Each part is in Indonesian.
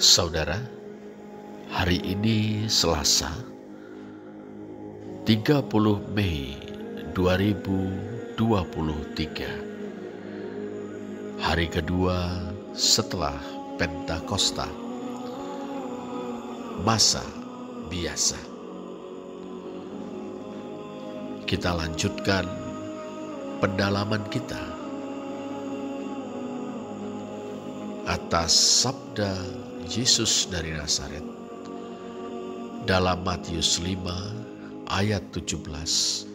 Saudara, hari ini Selasa, 30 Mei 2023, hari kedua setelah Pentakosta, masa biasa. Kita lanjutkan pendalaman kita atas sabda Yesus dari Nazaret dalam Matius 5 ayat 17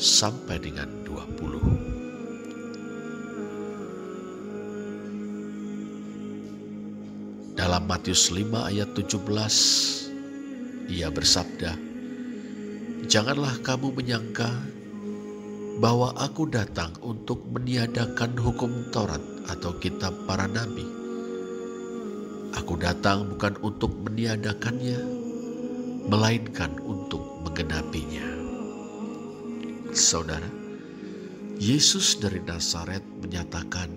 sampai dengan 20. Dalam Matius 5 ayat 17 ia bersabda, "Janganlah kamu menyangka bahwa aku datang untuk meniadakan hukum Taurat atau kitab para nabi. Aku datang bukan untuk meniadakannya, melainkan untuk menggenapinya." Saudara, Yesus dari Nazaret menyatakan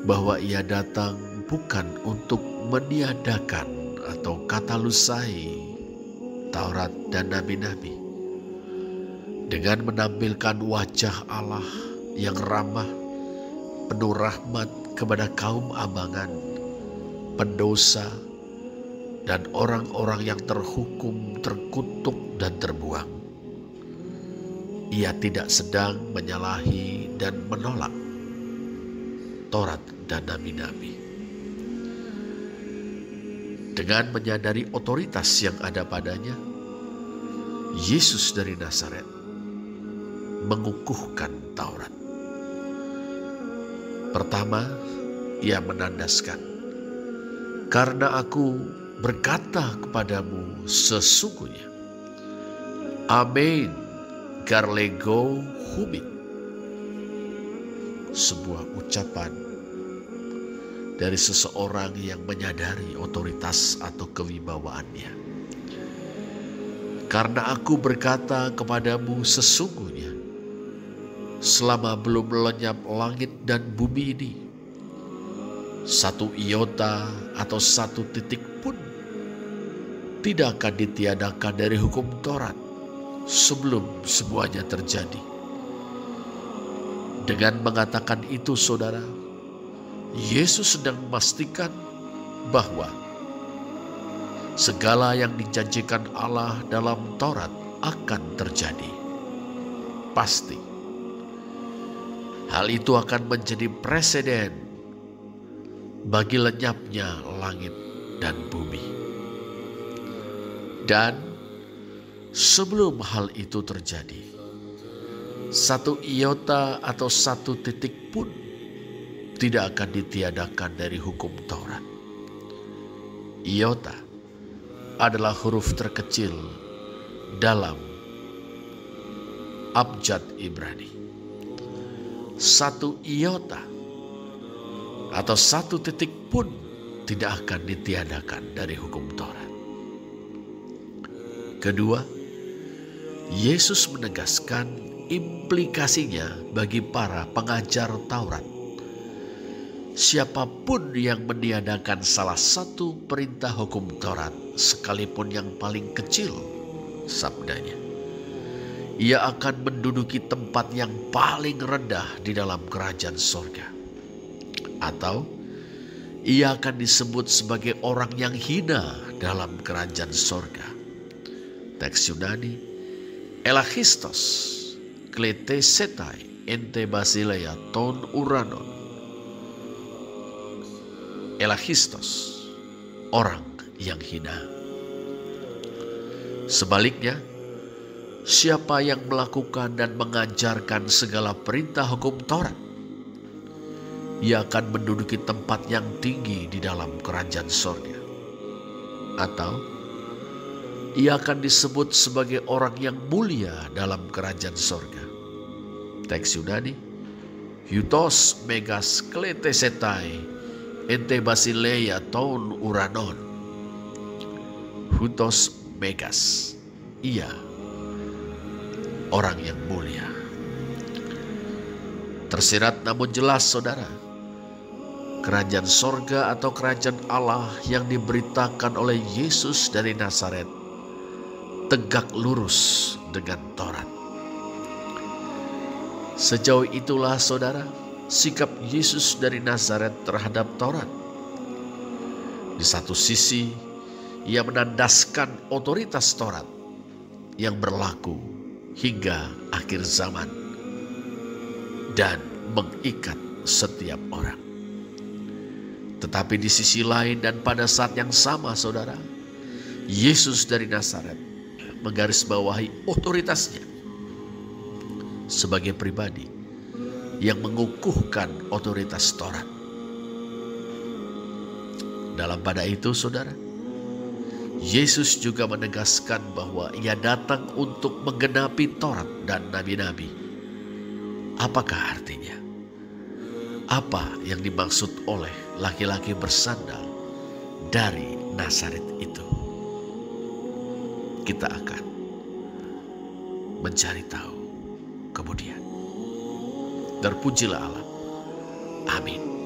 bahwa ia datang bukan untuk meniadakan atau katalusai Taurat dan nabi-nabi. Dengan menampilkan wajah Allah yang ramah, penuh rahmat kepada kaum abangan, pendosa, dan orang-orang yang terhukum, terkutuk, dan terbuang. Ia tidak sedang menyalahi dan menolak Taurat dan nabi-nabi. Dengan menyadari otoritas yang ada padanya, Yesus dari Nazaret mengukuhkan Taurat. Pertama, ia menandaskan, "Karena aku berkata kepadamu sesungguhnya." Amen, garlego hubit. Sebuah ucapan dari seseorang yang menyadari otoritas atau kewibawaannya. Karena aku berkata kepadamu sesungguhnya, selama belum lenyap langit dan bumi ini, satu iota atau satu titik pun tidak akan ditiadakan dari hukum Taurat sebelum semuanya terjadi. Dengan mengatakan itu, saudara, Yesus sedang memastikan bahwa segala yang dijanjikan Allah dalam Taurat akan terjadi. Pasti. Hal itu akan menjadi presiden bagi lenyapnya langit dan bumi. Dan sebelum hal itu terjadi, satu iota atau satu titik pun tidak akan ditiadakan dari hukum Taurat. Iota adalah huruf terkecil dalam abjad Ibrani. Satu iota atau satu titik pun tidak akan ditiadakan dari hukum Taurat. Kedua, Yesus menegaskan implikasinya bagi para pengajar Taurat. Siapapun yang meniadakan salah satu perintah hukum Taurat, sekalipun yang paling kecil, sabdanya, ia akan menduduki tempat yang paling rendah di dalam kerajaan sorga. Atau ia akan disebut sebagai orang yang hina dalam kerajaan sorga. Teks Yunani, elachistos, kletesetai, ente basileia ton uranon. Elachistos, orang yang hina. Sebaliknya, siapa yang melakukan dan mengajarkan segala perintah hukum Taurat, ia akan menduduki tempat yang tinggi di dalam kerajaan sorga. Atau ia akan disebut sebagai orang yang mulia dalam kerajaan sorga. Teks Yunani, Hutos megas kletesetai, ente basileia ton uranon. Hutos megas, ia orang yang mulia. Tersirat namun jelas, saudara, kerajaan sorga atau kerajaan Allah yang diberitakan oleh Yesus dari Nazaret tegak lurus dengan Taurat. Sejauh itulah saudara, sikap Yesus dari Nazaret terhadap Taurat. Di satu sisi, ia menandaskan otoritas Taurat yang berlaku hingga akhir zaman dan mengikat setiap orang. Tetapi di sisi lain dan pada saat yang sama saudara, Yesus dari Nazaret menggarisbawahi otoritasnya sebagai pribadi yang mengukuhkan otoritas Taurat. Dalam pada itu saudara, Yesus juga menegaskan bahwa ia datang untuk menggenapi Taurat dan nabi-nabi. Apakah artinya? Apa yang dimaksud oleh laki-laki bersandal dari Nazaret itu? Kita akan mencari tahu kemudian. Terpujilah Allah. Amin.